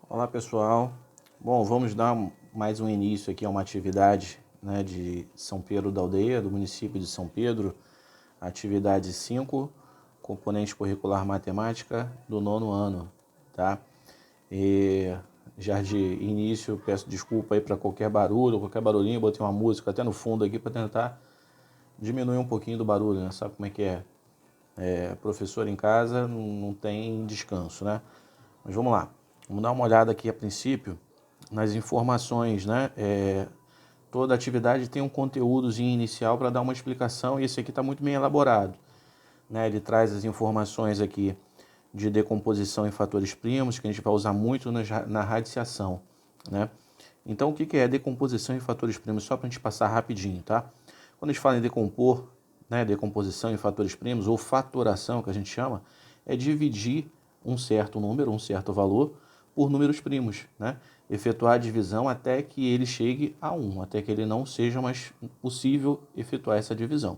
Olá pessoal, bom, vamos dar mais um início aqui a uma atividade, de São Pedro da Aldeia, do município de São Pedro, atividade 5, componente curricular matemática do 9º ano, tá? E já de início peço desculpa aí para qualquer barulho, qualquer barulhinho, botei uma música até no fundo aqui para tentar diminuir um pouquinho do barulho, né? Sabe como é que é? Professor em casa não tem descanso, né? Mas vamos lá. Vamos dar uma olhada aqui a princípio nas informações, né? Toda atividade tem um conteúdozinho inicial para dar uma explicação e esse aqui está muito bem elaborado, né? Ele traz as informações aqui de decomposição em fatores primos, que a gente vai usar muito na radiciação, né? Então, o que é decomposição em fatores primos? Só para a gente passar rapidinho, tá? Quando a gente fala em decompor, né, decomposição em fatores primos, ou fatoração, que a gente chama, é dividir um certo número, um certo valor, por números primos, né? Efetuar a divisão até que ele chegue a 1, até que ele não seja mais possível efetuar essa divisão.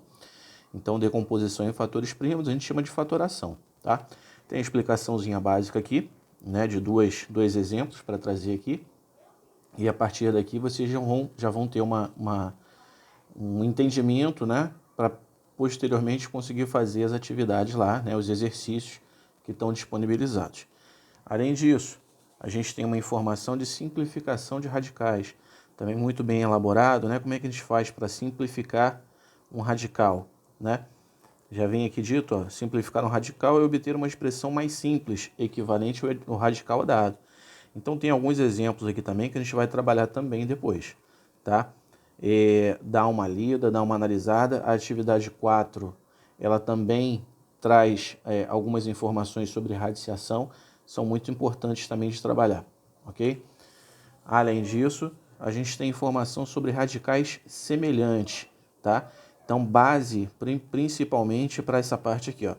Então, decomposição em fatores primos a gente chama de fatoração, tá? Tem a explicaçãozinha básica aqui, né, de dois exemplos para trazer aqui. E a partir daqui vocês já vão ter um entendimento, né, para posteriormente conseguir fazer as atividades lá, né, os exercícios que estão disponibilizados. Além disso, a gente tem uma informação de simplificação de radicais, também muito bem elaborado, né? Como é que a gente faz para simplificar um radical, né? Já vem aqui dito, ó, simplificar um radical é obter uma expressão mais simples, equivalente ao radical dado. Então tem alguns exemplos aqui também que a gente vai trabalhar também depois, tá? Dá uma lida, dá uma analisada. A atividade 4, ela também traz algumas informações sobre radiciação, são muito importantes também de trabalhar, ok? Além disso, a gente tem informação sobre radicais semelhantes, tá? Então, base principalmente para essa parte aqui, ó.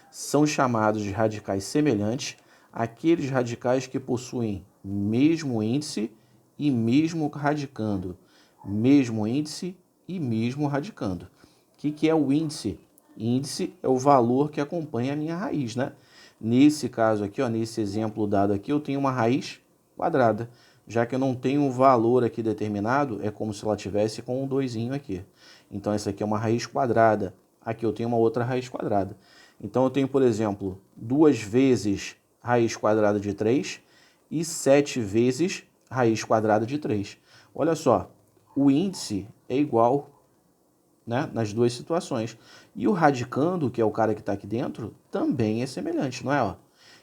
São chamados de radicais semelhantes aqueles radicais que possuem mesmo índice e mesmo radicando. Mesmo índice e mesmo radicando. O que é o índice? Índice é o valor que acompanha a minha raiz, né? Nesse caso aqui, ó, nesse exemplo dado aqui, eu tenho uma raiz quadrada. Já que eu não tenho um valor aqui determinado, é como se ela tivesse com um 2 aqui. Então, essa aqui é uma raiz quadrada. Aqui eu tenho uma outra raiz quadrada. Então, eu tenho, por exemplo, 2 vezes raiz quadrada de 3 e 7 vezes raiz quadrada de 3. Olha só, o índice é igual, né, nas duas situações. E o radicando, que é o cara que está aqui dentro, também é semelhante, não é? Ó?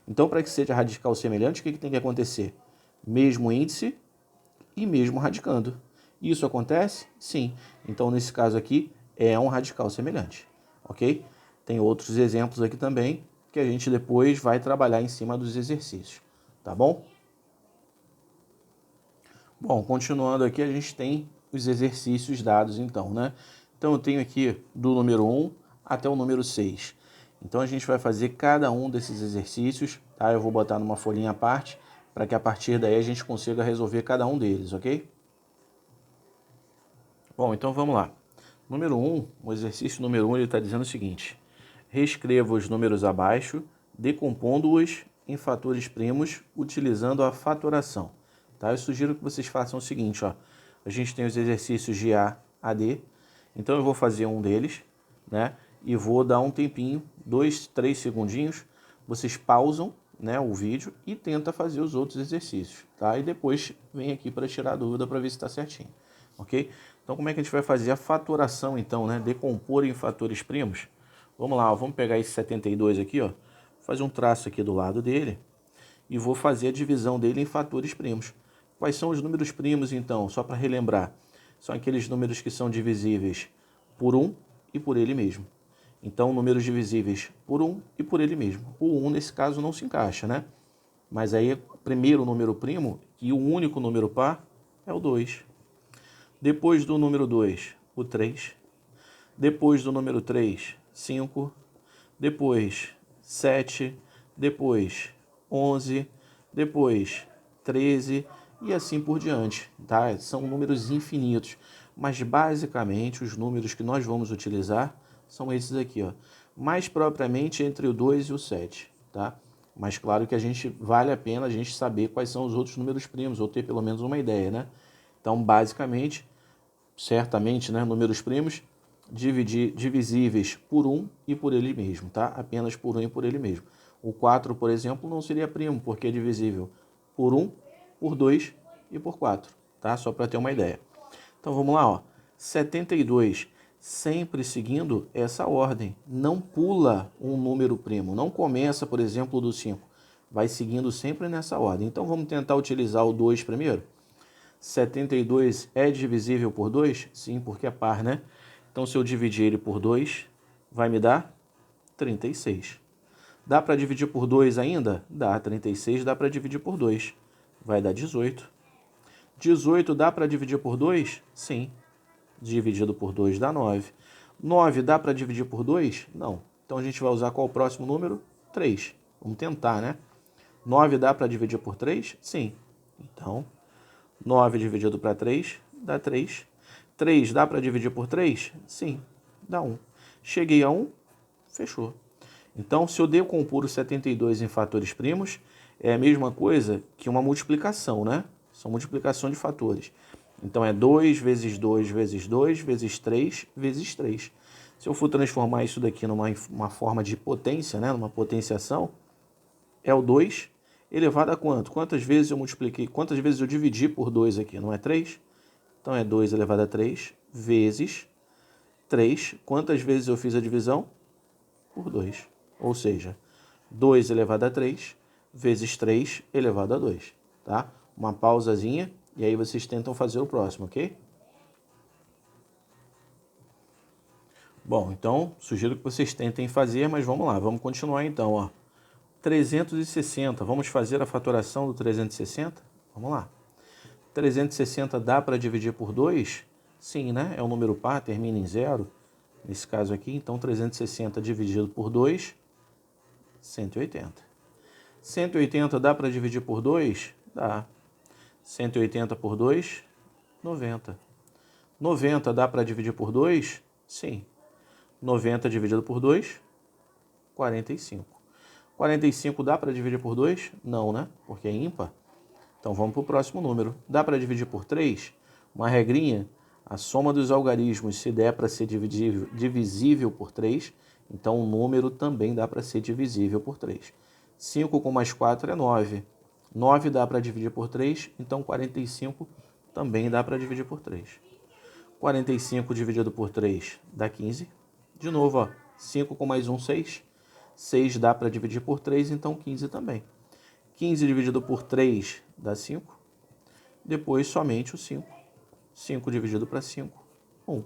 Então, para que seja radical semelhante, o que tem que acontecer? Mesmo índice e mesmo radicando. Isso acontece? Sim. Então, nesse caso aqui, é um radical semelhante, ok? Tem outros exemplos aqui também que a gente depois vai trabalhar em cima dos exercícios, tá bom? Bom, continuando aqui, a gente tem os exercícios dados então, né? Então, eu tenho aqui do número 1 até o número 6. Então, a gente vai fazer cada um desses exercícios, tá? Eu vou botar numa folhinha à parte, para que a partir daí a gente consiga resolver cada um deles, ok? Bom, então vamos lá. Número 1, o exercício número 1, ele está dizendo o seguinte: reescreva os números abaixo, decompondo-os em fatores primos, utilizando a fatoração. Tá? Eu sugiro que vocês façam o seguinte, ó. A gente tem os exercícios de A a D, então eu vou fazer um deles, né? E vou dar um tempinho, 2, 3 segundinhos, vocês pausam, né, o vídeo e tenta fazer os outros exercícios, tá? E depois vem aqui para tirar a dúvida para ver se está certinho, ok? Então, como é que a gente vai fazer a fatoração, então, né? Decompor em fatores primos. Vamos lá, ó, vamos pegar esse 72 aqui, ó, fazer um traço aqui do lado dele e vou fazer a divisão dele em fatores primos. Quais são os números primos, então? Só para relembrar, são aqueles números que são divisíveis por 1 e por ele mesmo. Então, números divisíveis por 1 e por ele mesmo. O 1, nesse caso, não se encaixa, né? Mas aí, o primeiro número primo e o único número par é o 2. Depois do número 2, o 3. Depois do número 3, 5. Depois, 7. Depois, 11. Depois, 13. E assim por diante, tá? São números infinitos. Mas, basicamente, os números que nós vamos utilizar são esses aqui, ó. Mais propriamente entre o 2 e o 7, tá? Mas claro que vale a pena a gente saber quais são os outros números primos, ou ter pelo menos uma ideia, né? Então, basicamente, certamente, né, números primos divisíveis por 1 e por ele mesmo, tá? Apenas por 1 e por ele mesmo. O 4, por exemplo, não seria primo, porque é divisível por 1, por 2 e por 4, tá? Só para ter uma ideia. Então, vamos lá, ó. 72, sempre seguindo essa ordem. Não pula um número primo. Não começa, por exemplo, do 5. Vai seguindo sempre nessa ordem. Então, vamos tentar utilizar o 2 primeiro. 72 é divisível por 2? Sim, porque é par, né? Então, se eu dividir ele por 2, vai me dar 36. Dá para dividir por 2 ainda? Dá. 36 dá para dividir por 2. Vai dar 18. 18 dá para dividir por 2? Sim. Dividido por 2 dá 9. 9 dá para dividir por 2? Não. Então, a gente vai usar qual o próximo número? 3. Vamos tentar, né? 9 dá para dividir por 3? Sim. Então, 9 dividido para 3 dá 3. 3 dá para dividir por 3? Sim, dá 1. Cheguei a 1, fechou. Então, se eu decompor o 72 em fatores primos, é a mesma coisa que uma multiplicação, né? São multiplicação de fatores. Então, é 2 vezes 2 vezes 2 vezes 3 vezes 3. Se eu for transformar isso daqui numa forma de potência, né? Numa potenciação, é o 2 elevado a quanto? Quantas vezes eu multipliquei? Quantas vezes eu dividi por 2 aqui? Não é 3? Então, é 2 elevado a 3 vezes 3. Quantas vezes eu fiz a divisão? Por 2. Ou seja, 2 elevado a 3 vezes 3 elevado a 2. Tá? Uma pausazinha e aí vocês tentam fazer o próximo, ok? Bom, então, sugiro que vocês tentem fazer, mas vamos lá. Vamos continuar então, ó. 360. Vamos fazer a fatoração do 360? Vamos lá. 360 dá para dividir por 2? Sim, né? É um número par, termina em 0. Nesse caso aqui, então 360 dividido por 2, 180. 180 dá para dividir por 2? Dá. 180 por 2, 90. 90 dá para dividir por 2? Sim. 90 dividido por 2, 45. 45 dá para dividir por 2? Não, né? Porque é ímpar. Então vamos para o próximo número. Dá para dividir por 3? Uma regrinha, a soma dos algarismos, se der para ser divisível por 3, então o número também dá para ser divisível por 3. 5 com mais 4 é 9. 9 dá para dividir por 3, então 45 também dá para dividir por 3. 45 dividido por 3 dá 15. De novo, ó, 5 com mais 1, 6. 6 dá para dividir por 3, então 15 também. 15 dividido por 3 dá 5. Depois somente o 5. 5 dividido para 5, 1.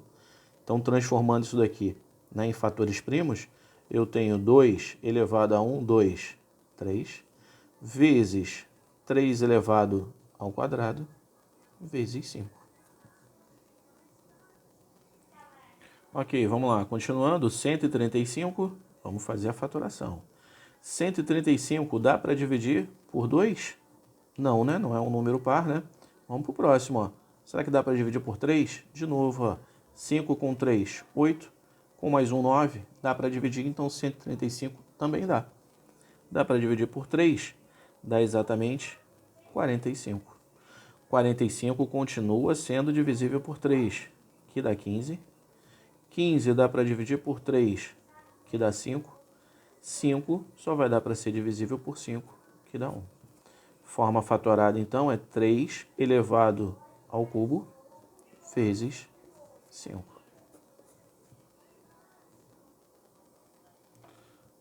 Então, transformando isso daqui, né, em fatores primos, eu tenho 2 elevado a 1, 2, 3, vezes 3 elevado ao quadrado, vezes 5. Ok, vamos lá. Continuando, 135, vamos fazer a fatoração. 135 dá para dividir por 2? Não, né? Não é um número par, né? Vamos para o próximo, ó. Será que dá para dividir por 3? De novo, ó. 5 com 3, 8. Com mais 1, 9. Dá para dividir, então 135 também dá. Dá para dividir por 3? Dá exatamente 45. 45 continua sendo divisível por 3, que dá 15. 15 dá para dividir por 3, que dá 5. 5 só vai dar para ser divisível por 5, que dá 1. Forma fatorada, então, é 3 elevado ao cubo vezes 5.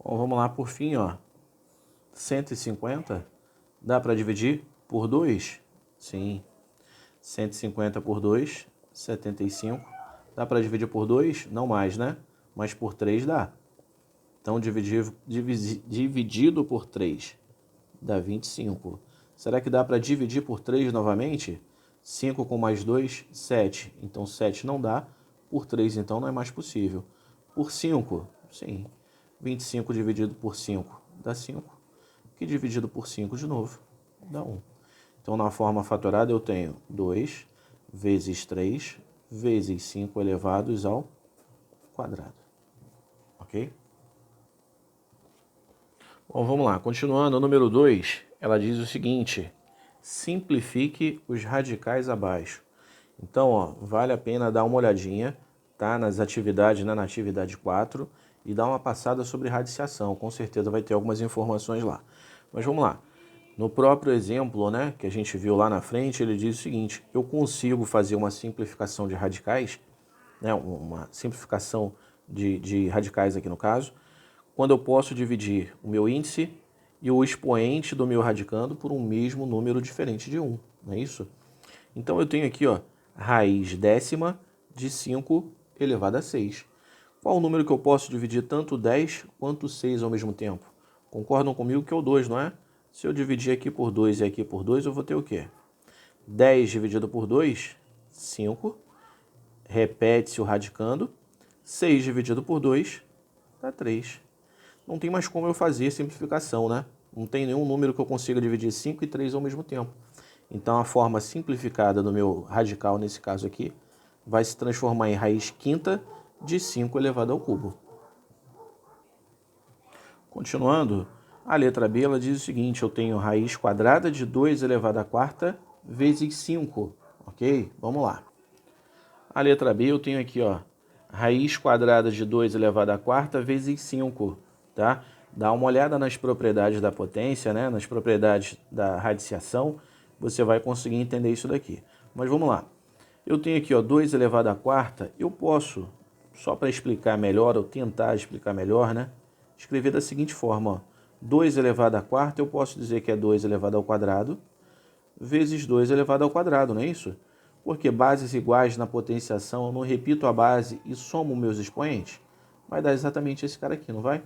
Bom, vamos lá por fim, ó. 150 dá para dividir por 2? Sim. 150 por 2, 75. Dá para dividir por 2? Não mais, né? Mas por 3 dá. Então, dividido por 3 dá 25. Será que dá para dividir por 3 novamente? 5 com mais 2, 7. Então, 7 não dá. Por 3, então, não é mais possível. Por 5, sim. 25 dividido por 5 dá 5. Que dividido por 5 de novo dá 1. Então, na forma fatorada, eu tenho 2 vezes 3 vezes 5 elevados ao quadrado. Ok? Bom, vamos lá. Continuando, o número 2, ela diz o seguinte: simplifique os radicais abaixo. Então, ó, vale a pena dar uma olhadinha, tá, nas atividades, na atividade 4, e dar uma passada sobre radiciação. Com certeza vai ter algumas informações lá. Mas vamos lá. No próprio exemplo, né, que a gente viu lá na frente, ele diz o seguinte: eu consigo fazer uma simplificação de radicais, né, uma simplificação de radicais aqui no caso, quando eu posso dividir o meu índice e o expoente do meu radicando por um mesmo número diferente de 1, não é isso? Então eu tenho aqui, ó, raiz décima de 5 elevado a 6. Qual o número que eu posso dividir tanto 10 quanto 6 ao mesmo tempo? Concordam comigo que é o 2, não é? Se eu dividir aqui por 2 e aqui por 2, eu vou ter o quê? 10 dividido por 2, 5. Repete-se o radicando. 6 dividido por 2, dá 3. Não tem mais como eu fazer simplificação, né? Não tem nenhum número que eu consiga dividir 5 e 3 ao mesmo tempo. Então a forma simplificada do meu radical, nesse caso aqui, vai se transformar em raiz quinta de 5 elevado ao cubo. Continuando, a letra B ela diz o seguinte: eu tenho raiz quadrada de 2 elevado à quarta vezes 5. Ok? Vamos lá. A letra B eu tenho aqui, ó, raiz quadrada de 2 elevado à quarta vezes 5, tá? Dá uma olhada nas propriedades da potência, né? Nas propriedades da radiciação, você vai conseguir entender isso daqui. Mas vamos lá. Eu tenho aqui, ó, 2 elevado à quarta, eu posso, só para explicar melhor, ou tentar explicar melhor, né? Escrever da seguinte forma, ó. 2 elevado à quarta, eu posso dizer que é 2 elevado ao quadrado, vezes 2 elevado ao quadrado, não é isso? Porque bases iguais na potenciação, eu não repito a base e somo meus expoentes, vai dar exatamente esse cara aqui, não vai?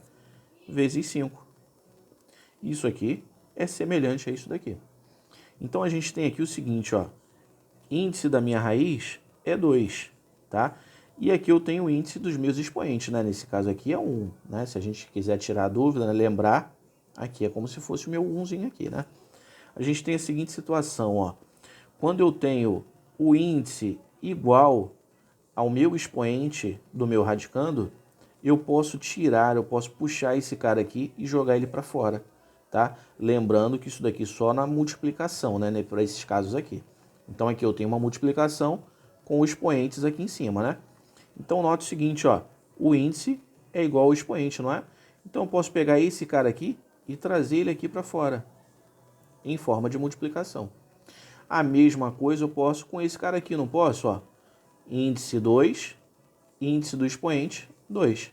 Vezes 5. Isso aqui é semelhante a isso daqui. Então a gente tem aqui o seguinte, ó, índice da minha raiz é 2, tá? E aqui eu tenho o índice dos meus expoentes, né? Nesse caso aqui é 1, né? Se a gente quiser tirar a dúvida, né? Lembrar, aqui é como se fosse o meu 1zinho aqui, né? A gente tem a seguinte situação, ó. Quando eu tenho o índice igual ao meu expoente do meu radicando, eu posso tirar, eu posso puxar esse cara aqui e jogar ele para fora, tá? Lembrando que isso daqui só na multiplicação, né? Para esses casos aqui. Então aqui eu tenho uma multiplicação com os expoentes aqui em cima, né? Então note o seguinte, ó, o índice é igual ao expoente, não é? Então eu posso pegar esse cara aqui e trazer ele aqui para fora, em forma de multiplicação. A mesma coisa eu posso com esse cara aqui, não posso? Ó, índice 2, índice do expoente 2.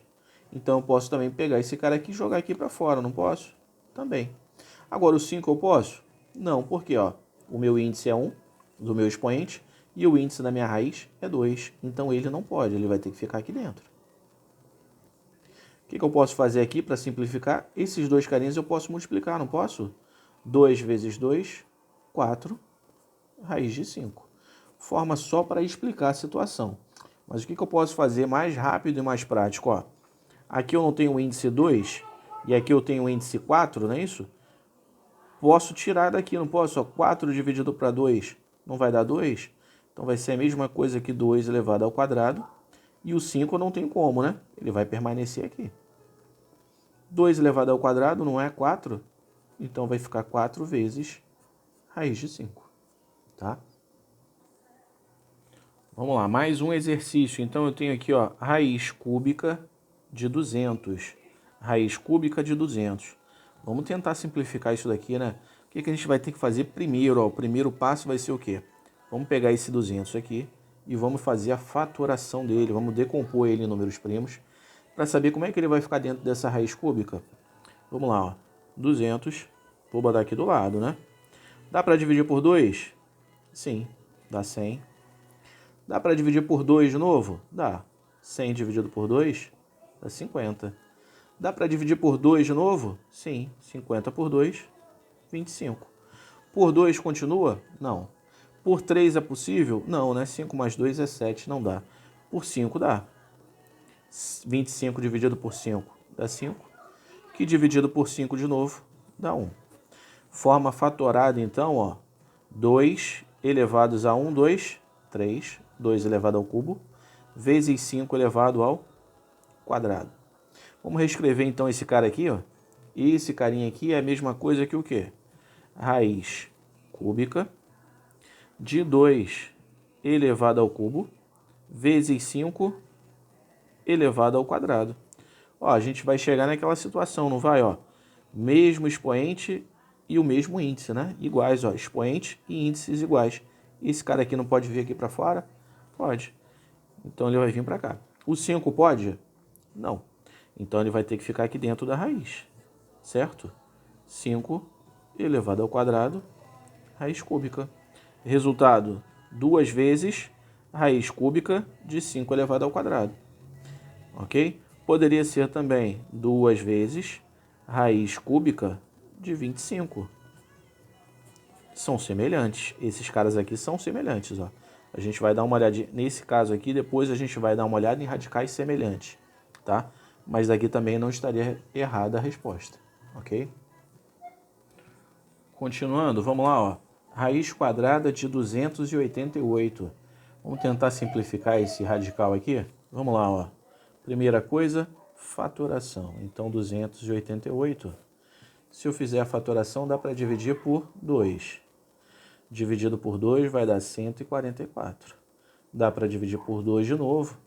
Então eu posso também pegar esse cara aqui e jogar aqui para fora, não posso? Também. Agora o 5 eu posso? Não, porque ó, o meu índice é 1 do meu expoente e o índice da minha raiz é 2. Então ele não pode, ele vai ter que ficar aqui dentro. O que eu posso fazer aqui para simplificar? Esses dois carinhas eu posso multiplicar, não posso? 2 vezes 2, 4, raiz de 5. Forma só para explicar a situação. Mas o que eu posso fazer mais rápido e mais prático? Ó, aqui eu não tenho o índice 2 e aqui eu tenho o índice 4, não é isso? Posso tirar daqui, não posso? Ó, 4 dividido para 2 não vai dar 2? Então vai ser a mesma coisa que 2 elevado ao quadrado. E o 5 não tem como, né? Ele vai permanecer aqui. 2 elevado ao quadrado não é 4? Então vai ficar 4 vezes raiz de 5. Tá? Vamos lá, mais um exercício. Então eu tenho aqui, ó, raiz cúbica de 200. Raiz cúbica de 200. Vamos tentar simplificar isso daqui, né? O que a gente vai ter que fazer primeiro? Ó, o primeiro passo vai ser o quê? Vamos pegar esse 200 aqui e vamos fazer a fatoração dele. Vamos decompor ele em números primos para saber como é que ele vai ficar dentro dessa raiz cúbica. Vamos lá, ó. 200. Vou botar aqui do lado, né? Dá para dividir por 2? Sim, dá 100. Dá para dividir por 2 de novo? Dá. 100 dividido por 2 dá 50. Dá para dividir por 2 de novo? Sim. 50 por 2, 25. Por 2 continua? Não. Por 3 é possível? Não, né? 5 mais 2 é 7, não dá. Por 5 dá. 25 dividido por 5 dá 5. Que dividido por 5 de novo dá 1. Forma fatorada, então, ó. 2 elevados a 1, 2, 3. 2 elevado ao cubo, vezes 5 elevado ao quadrado. Vamos reescrever, então, esse cara aqui, ó. Esse carinha aqui é a mesma coisa que o quê? Raiz cúbica de 2 elevado ao cubo vezes 5 elevado ao quadrado. Ó, a gente vai chegar naquela situação, não vai? Ó, mesmo expoente e o mesmo índice, né? Iguais, ó, expoente e índices iguais. Esse cara aqui não pode vir aqui para fora? Pode. Então ele vai vir para cá. O 5 pode? Não. Então ele vai ter que ficar aqui dentro da raiz, certo? 5 elevado ao quadrado, raiz cúbica. Resultado, 2 vezes raiz cúbica de 5 elevado ao quadrado. Ok? Poderia ser também 2 vezes raiz cúbica de 25. São semelhantes. Esses caras aqui são semelhantes, ó. A gente vai dar uma olhadinha nesse caso aqui, depois a gente vai dar uma olhada em radicais semelhantes, tá? Mas daqui também não estaria errada a resposta, ok? Continuando, vamos lá, ó. Raiz quadrada de 288. Vamos tentar simplificar esse radical aqui? Vamos lá, ó. Primeira coisa, fatoração. Então, 288. Se eu fizer a fatoração, dá para dividir por 2. Dividido por 2 vai dar 144. Dá para dividir por 2 de novo,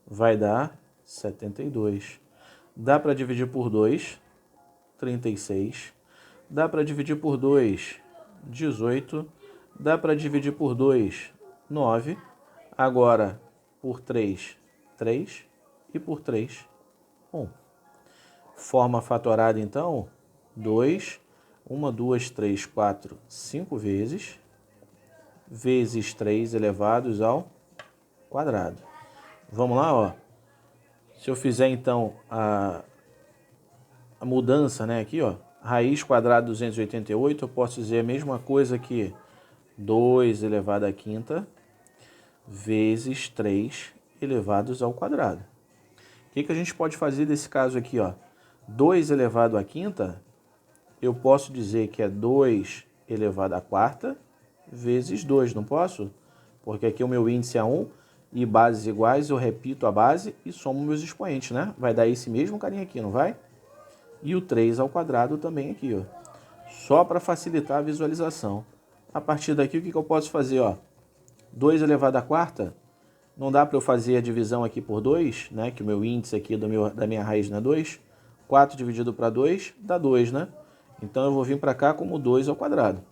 vai dar 72. Dá para dividir por 2, 36. Dá para dividir por 2, 18. Dá para dividir por 2, 9. Agora, por 3, 3. E por 3, 1. Forma fatorada, então, 2, 1, 2, 3, 4, 5 vezes 3 elevados ao quadrado. Vamos lá, ó. Se eu fizer, então, a mudança, né, aqui, ó, raiz quadrada de 288, eu posso dizer a mesma coisa que 2 elevado à quinta vezes 3 elevados ao quadrado. O que a gente pode fazer desse caso aqui, ó? 2 elevado à quinta, eu posso dizer que é 2 elevado à quarta vezes 2, não posso? Porque aqui o meu índice é 1 e bases iguais, eu repito a base e somo meus expoentes, né? Vai dar esse mesmo carinha aqui, não vai? E o 3 ao quadrado também aqui, ó. Só para facilitar a visualização. A partir daqui, o que eu posso fazer, ó? 2 elevado à quarta, não dá para eu fazer a divisão aqui por 2, né? Que o meu índice aqui da minha raiz não é 2. 4 dividido para 2 dá 2, né? Então eu vou vir para cá como 2 ao quadrado,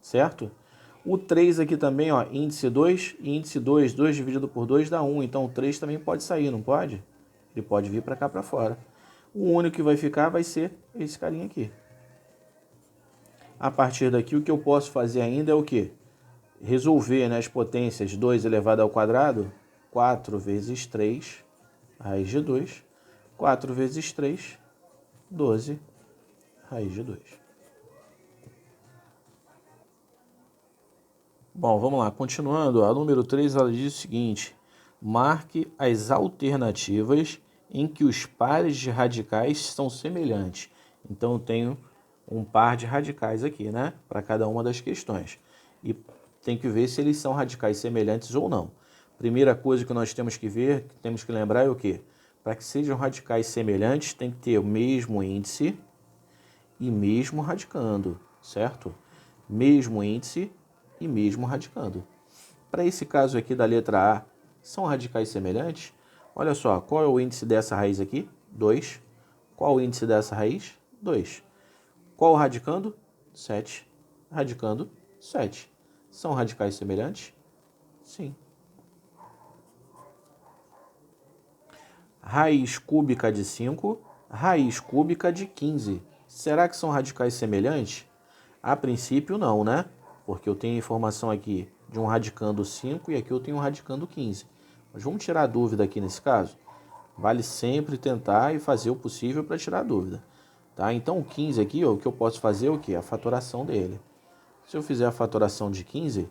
certo? O 3 aqui também, ó, índice 2 e índice 2. 2 dividido por 2 dá 1, então o 3 também pode sair, não pode? Ele pode vir para cá para fora. O único que vai ficar vai ser esse carinha aqui. A partir daqui, o que eu posso fazer ainda é o quê? Resolver, né, as potências. 2 elevado ao quadrado, 4 vezes 3, raiz de 2. 4 vezes 3, 12, raiz de 2. Bom, vamos lá. Continuando, a número 3, ela diz o seguinte: marque as alternativas em que os pares de radicais são semelhantes. Então, eu tenho um par de radicais aqui, né? Para cada uma das questões. E tem que ver se eles são radicais semelhantes ou não. Primeira coisa que nós temos que ver, que temos que lembrar é o quê? Para que sejam radicais semelhantes, tem que ter o mesmo índice e mesmo radicando, certo? Mesmo índice e mesmo radicando. Para esse caso aqui da letra A, são radicais semelhantes? Olha só, qual é o índice dessa raiz aqui? 2. Qual o índice dessa raiz? 2. Qual o radicando? 7. Radicando, 7. São radicais semelhantes? Sim. Raiz cúbica de 5, raiz cúbica de 15. Será que são radicais semelhantes? A princípio não, né? Porque eu tenho informação aqui de um radicando 5 e aqui eu tenho um radicando 15. Mas vamos tirar a dúvida aqui nesse caso? Vale sempre tentar e fazer o possível para tirar a dúvida. Tá? Então o 15 aqui, ó, o que eu posso fazer é o quê? A fatoração dele. Se eu fizer a fatoração de 15,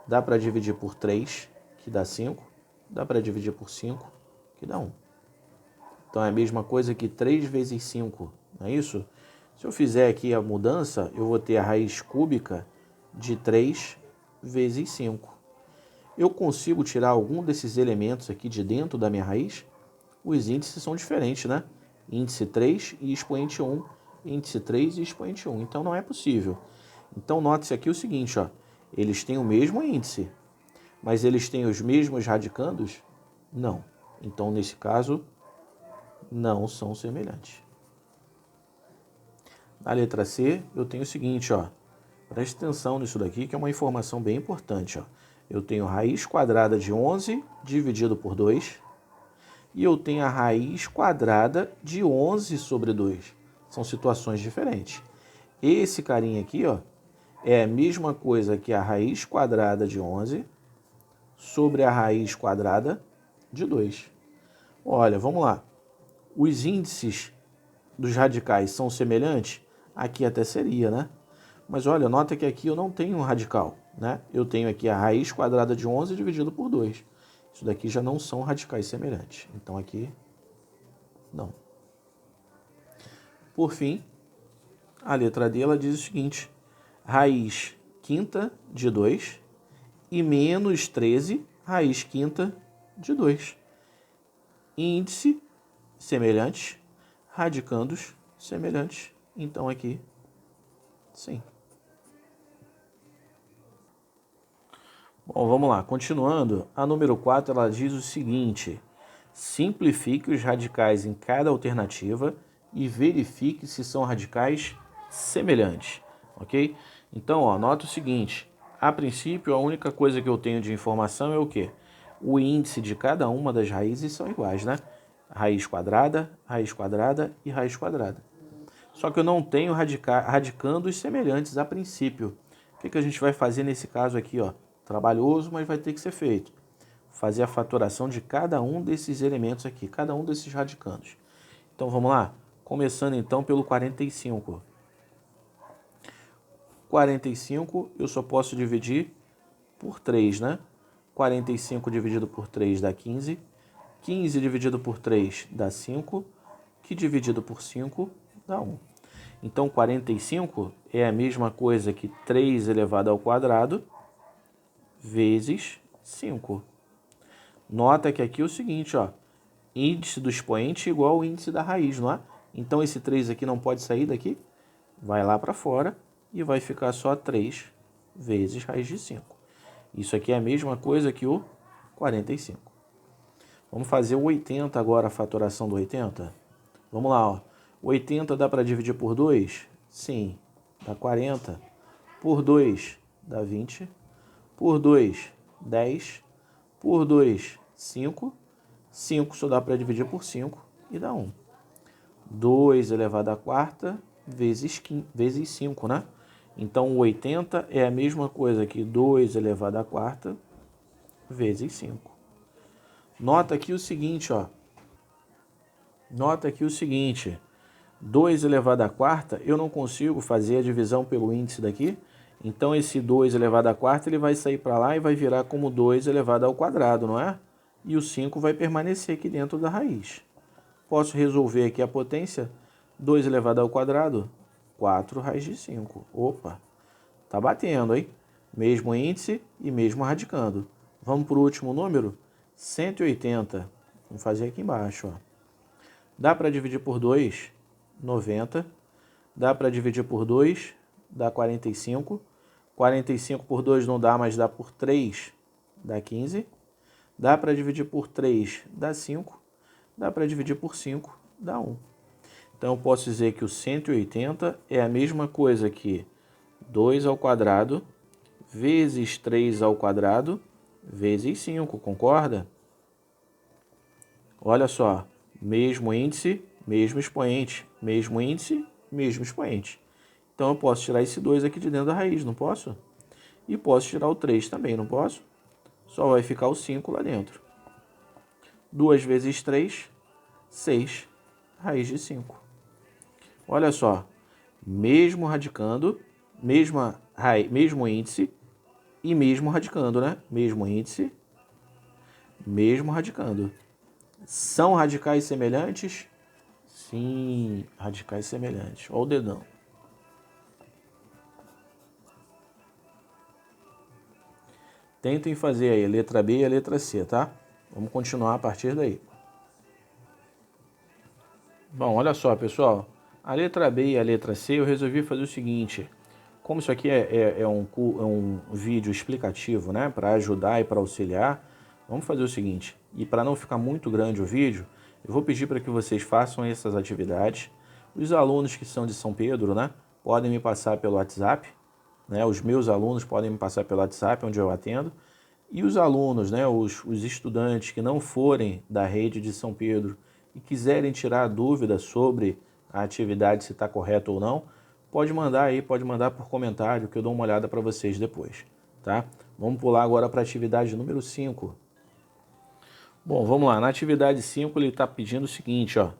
dá para dividir por 3, que dá 5. Dá para dividir por 5, que dá 1. Então é a mesma coisa que 3 vezes 5, não é isso? Se eu fizer aqui a mudança, eu vou ter a raiz cúbica de 3 vezes 5. Eu consigo tirar algum desses elementos aqui de dentro da minha raiz? Os índices são diferentes, né? Índice 3 e expoente 1. índice 3 e expoente 1. Então não é possível. Então note-se aqui o seguinte, ó, eles têm o mesmo índice, mas eles têm os mesmos radicandos? Não. Então nesse caso, não são semelhantes. Na letra C, eu tenho o seguinte, ó, preste atenção nisso daqui, que é uma informação bem importante, ó. Eu tenho raiz quadrada de 11 dividido por 2 e eu tenho a raiz quadrada de 11 sobre 2. São situações diferentes. Esse carinha aqui, ó, é a mesma coisa que a raiz quadrada de 11 sobre a raiz quadrada de 2. Olha, vamos lá. Os índices dos radicais são semelhantes? Aqui até seria, né? Mas olha, nota que aqui eu não tenho um radical, né? Eu tenho aqui a raiz quadrada de 11 dividido por 2. Isso daqui já não são radicais semelhantes. Então aqui, não. Por fim, a letra D, ela diz o seguinte: raiz quinta de 2 e menos 13, raiz quinta de 2. Índice semelhantes, radicandos semelhantes. Então aqui, sim. Bom, vamos lá. Continuando, a número 4, ela diz o seguinte: simplifique os radicais em cada alternativa e verifique se são radicais semelhantes, ok? Então, ó, nota o seguinte: a princípio, a única coisa que eu tenho de informação é o quê? O índice de cada uma das raízes são iguais, né? Raiz quadrada e raiz quadrada. Só que eu não tenho radicandos semelhantes a princípio. O que a gente vai fazer nesse caso aqui, ó? Trabalhoso, mas vai ter que ser feito. Fazer a fatoração de cada um desses elementos aqui, cada um desses radicandos. Então vamos lá? Começando então pelo 45. 45 eu só posso dividir por 3, né? 45 dividido por 3 dá 15. 15 dividido por 3 dá 5. Que dividido por 5 dá 1. Então 45 é a mesma coisa que 3 elevado ao quadrado vezes 5. Nota que aqui é o seguinte, ó, índice do expoente é igual ao índice da raiz, não é? Então esse 3 aqui não pode sair daqui, vai lá para fora e vai ficar só 3 vezes raiz de 5. Isso aqui é a mesma coisa que o 45. Vamos fazer o 80 agora, a fatoração do 80. Vamos lá, ó. 80 dá para dividir por 2? Sim, dá 40. Por 2 dá 20. Por 2, 10. Por 2, 5. 5 só dá para dividir por 5 e dá 1. 2 elevado à quarta vezes 5, né? Então, o 80 é a mesma coisa que 2 elevado à quarta vezes 5. Nota aqui o seguinte, ó. Nota aqui o seguinte. 2 elevado à quarta, eu não consigo fazer a divisão pelo índice daqui. Então, esse 2 elevado à quarta, ele vai sair para lá e vai virar como 2 elevado ao quadrado, não é? E o 5 vai permanecer aqui dentro da raiz. Posso resolver aqui a potência? 2 elevado ao quadrado, 4 raiz de 5. Opa, tá batendo, hein? Mesmo índice e mesmo radicando. Vamos para o último número? 180. Vamos fazer aqui embaixo, ó. Dá para dividir por 2? 90. Dá para dividir por 2? Dá 45. 45 por 2 não dá, mas dá por 3, dá 15. Dá para dividir por 3, dá 5. Dá para dividir por 5, dá 1. Então, eu posso dizer que o 180 é a mesma coisa que 2 ao quadrado vezes 3 ao quadrado vezes 5, concorda? Olha só, mesmo índice, mesmo expoente, mesmo índice, mesmo expoente. Então, eu posso tirar esse 2 aqui de dentro da raiz, não posso? E posso tirar o 3 também, não posso? Só vai ficar o 5 lá dentro. 2 vezes 3, 6, raiz de 5. Olha só, mesmo radicando, mesmo índice e mesmo radicando, né? Mesmo índice, mesmo radicando. São radicais semelhantes? Sim, radicais semelhantes. Olha o dedão. Tentem fazer aí a letra B e a letra C, tá? Vamos continuar a partir daí. Bom, olha só, pessoal. A letra B e a letra C eu resolvi fazer o seguinte. Como isso aqui é um vídeo explicativo, né, para ajudar e para auxiliar, vamos fazer o seguinte. E para não ficar muito grande o vídeo, eu vou pedir para que vocês façam essas atividades. Os alunos que são de São Pedro, né, podem me passar pelo WhatsApp, né, os meus alunos podem me passar pelo WhatsApp, onde eu atendo. E os alunos, né, os estudantes que não forem da rede de São Pedro e quiserem tirar dúvida sobre a atividade, se está correto ou não, pode mandar aí, pode mandar por comentário que eu dou uma olhada para vocês depois, tá? Vamos pular agora para a atividade número 5. Bom, vamos lá. Na atividade 5 ele está pedindo o seguinte, ó.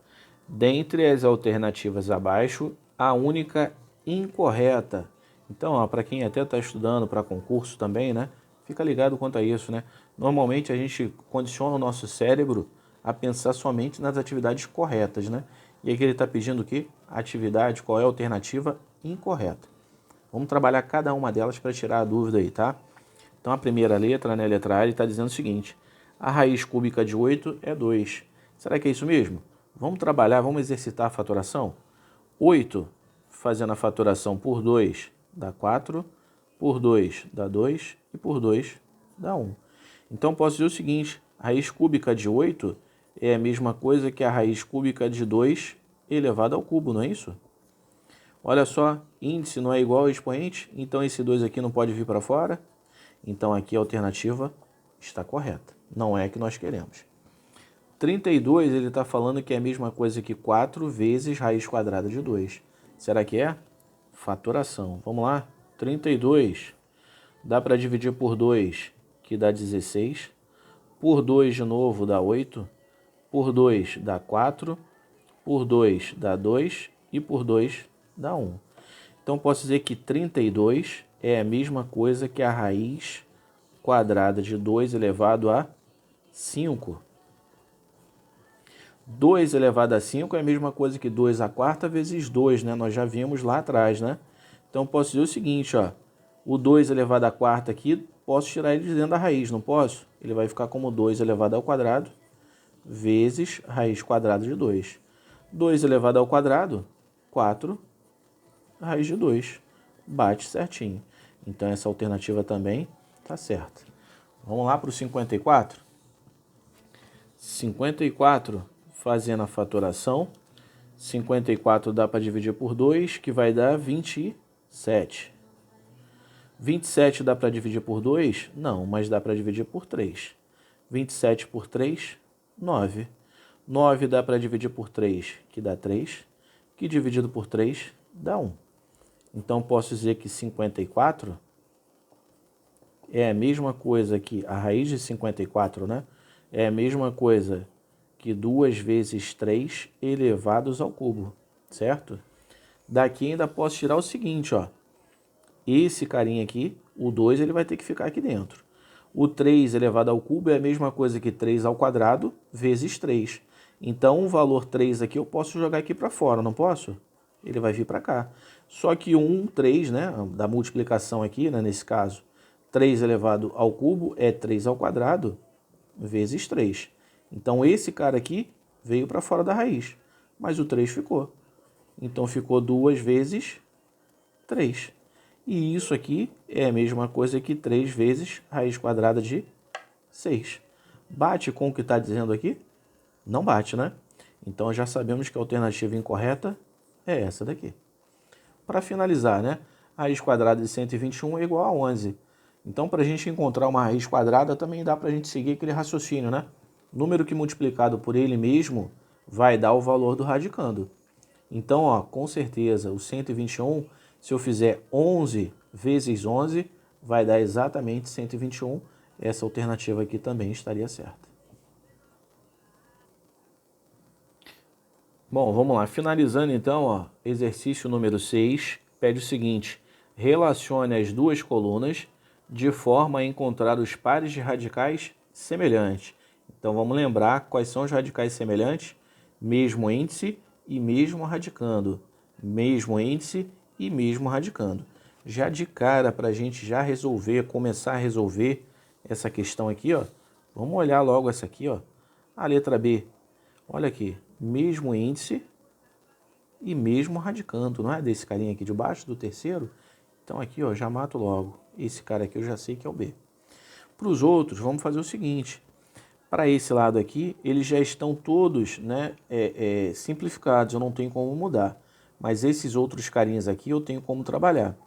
Dentre as alternativas abaixo, a única incorreta. Então, para quem até está estudando para concurso também, né? Fica ligado quanto a isso, né? Normalmente a gente condiciona o nosso cérebro a pensar somente nas atividades corretas, né? E aqui ele está pedindo o quê? Atividade, qual é a alternativa incorreta. Vamos trabalhar cada uma delas para tirar a dúvida aí, tá? Então a primeira letra, né, a letra A, ele está dizendo o seguinte. A raiz cúbica de 8 é 2. Será que é isso mesmo? Vamos trabalhar, vamos exercitar a fatoração? 8, fazendo a fatoração por 2, dá 4. Por 2 dá 2 e por 2 dá 1. Então posso dizer o seguinte, a raiz cúbica de 8 é a mesma coisa que a raiz cúbica de 2 elevado ao cubo, não é isso? Olha só, índice não é igual ao expoente, então esse 2 aqui não pode vir para fora. Então aqui a alternativa está correta, não é a que nós queremos. 32 ele está falando que é a mesma coisa que 4 vezes raiz quadrada de 2. Será que é? Fatoração. Vamos lá? 32 dá para dividir por 2, que dá 16. Por 2 de novo dá 8. Por 2 dá 4. Por 2 dá 2. E por 2 dá 1. Então posso dizer que 32 é a mesma coisa que a raiz quadrada de 2 elevado a 5. 2 elevado a 5 é a mesma coisa que 2 à quarta vezes 2, né? Nós já vimos lá atrás, né? Então, posso dizer o seguinte, ó. O 2 elevado à quarta aqui, posso tirar ele de dentro da raiz, não posso? Ele vai ficar como 2 elevado ao quadrado vezes raiz quadrada de 2. 2 elevado ao quadrado, 4 raiz de 2. Bate certinho. Então, essa alternativa também está certa. Vamos lá para o 54? 54, fazendo a fatoração. 54 dá para dividir por 2, que vai dar 27. 27 dá para dividir por 2? Não, mas dá para dividir por 3. 27 por 3, 9. 9 dá para dividir por 3, que dá 3. Que dividido por 3 dá 1. Então, posso dizer que 54 é a mesma coisa que a raiz de 54, né? É a mesma coisa que 2 vezes 3 elevados ao cubo, certo? Daqui ainda posso tirar o seguinte, ó. Esse carinha aqui, o 2, ele vai ter que ficar aqui dentro. O 3 elevado ao cubo é a mesma coisa que 3 ao quadrado vezes 3. Então, o valor 3 aqui eu posso jogar aqui para fora, não posso? Ele vai vir para cá. Só que 3, né, da multiplicação aqui, né, nesse caso, 3 elevado ao cubo é 3 ao quadrado vezes 3. Então, esse cara aqui veio para fora da raiz, mas o 3 ficou. Então, ficou 2 vezes 3. E isso aqui é a mesma coisa que 3 vezes raiz quadrada de 6. Bate com o que está dizendo aqui? Não bate, né? Então, já sabemos que a alternativa incorreta é essa daqui. Para finalizar, né? A raiz quadrada de 121 é igual a 11. Então, para a gente encontrar uma raiz quadrada, também dá para a gente seguir aquele raciocínio, né? Número que multiplicado por ele mesmo vai dar o valor do radicando. Então, ó, com certeza, o 121, se eu fizer 11 vezes 11, vai dar exatamente 121. Essa alternativa aqui também estaria certa. Bom, vamos lá. Finalizando então, ó, exercício número 6, pede o seguinte. Relacione as duas colunas de forma a encontrar os pares de radicais semelhantes. Então, vamos lembrar quais são os radicais semelhantes? Mesmo índice e mesmo radicando. Mesmo índice e mesmo radicando. Já de cara, para a gente já resolver, começar a resolver essa questão aqui, ó, vamos olhar logo essa aqui, ó, a letra B. Olha aqui, mesmo índice e mesmo radicando, não é? Desse carinha aqui de baixo, do terceiro. Então aqui, ó, já mato logo. Esse cara aqui eu já sei que é o B. Para os outros, vamos fazer o seguinte. Para esse lado aqui, eles já estão todos, né, simplificados, eu não tenho como mudar. Mas esses outros carinhas aqui eu tenho como trabalhar.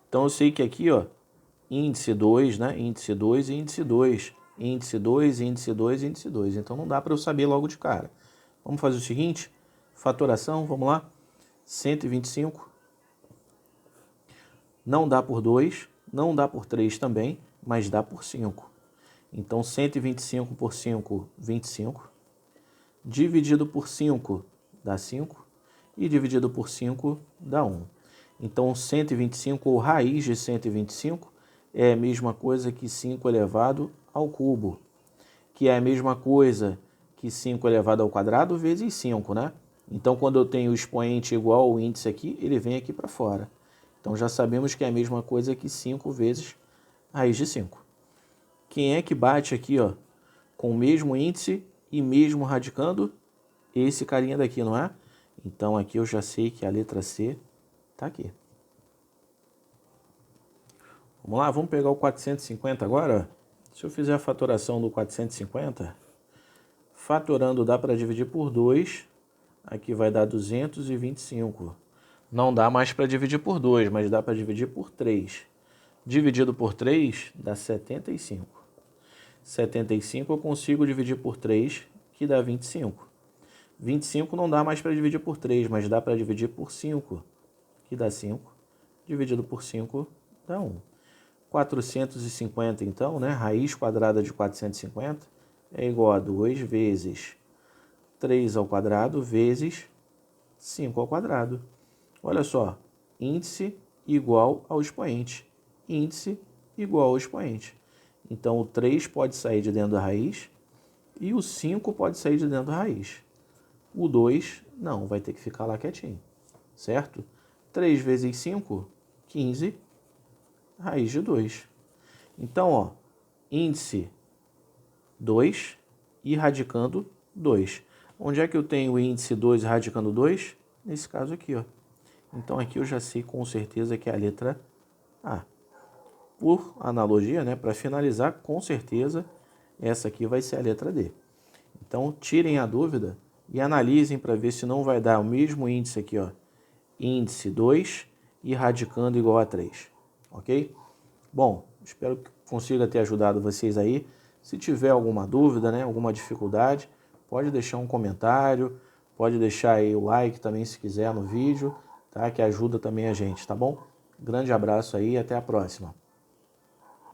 Então eu sei que aqui, ó, índice 2, né, índice 2 e índice 2. Índice 2, índice 2, índice 2. Então não dá para eu saber logo de cara. Vamos fazer o seguinte, fatoração, vamos lá. 125. Não dá por 2, não dá por 3 também, mas dá por 5. Então, 125 por 5, 25. Dividido por 5 dá 5. E dividido por 5 dá 1. Então, 125, ou raiz de 125, é a mesma coisa que 5 elevado ao cubo. Que é a mesma coisa que 5 elevado ao quadrado vezes 5, né? Então, quando eu tenho o expoente igual ao índice aqui, ele vem aqui para fora. Então, já sabemos que é a mesma coisa que 5 vezes raiz de 5. Quem é que bate aqui, ó, com o mesmo índice e mesmo radicando? Esse carinha daqui, não é? Então, aqui eu já sei que a letra C está aqui. Vamos lá, vamos pegar o 450 agora. Se eu fizer a fatoração do 450, fatorando dá para dividir por 2, aqui vai dar 225. Não dá mais para dividir por 2, mas dá para dividir por 3. Dividido por 3 dá 75. 75 eu consigo dividir por 3, que dá 25. 25 não dá mais para dividir por 3, mas dá para dividir por 5, que dá 5. Dividido por 5 dá 1. 450, então, né? Raiz quadrada de 450 é igual a 2 vezes 3 ao quadrado vezes 5 ao quadrado. Olha só, índice igual ao expoente. Índice igual ao expoente. Então, o 3 pode sair de dentro da raiz e o 5 pode sair de dentro da raiz. O 2, não, vai ter que ficar lá quietinho, certo? 3 vezes 5, 15, raiz de 2. Então, ó, índice 2 e radicando 2. Onde é que eu tenho o índice 2 e radicando 2? Nesse caso aqui, ó. Então, aqui eu já sei com certeza que é a letra A. Por analogia, né, para finalizar, com certeza, essa aqui vai ser a letra D. Então, tirem a dúvida e analisem para ver se não vai dar o mesmo índice aqui, ó, índice 2 e radicando igual a 3, ok? Bom, espero que consiga ter ajudado vocês aí. Se tiver alguma dúvida, né, alguma dificuldade, pode deixar um comentário, pode deixar aí o like também se quiser no vídeo, tá? Que ajuda também a gente, tá bom? Grande abraço aí e até a próxima.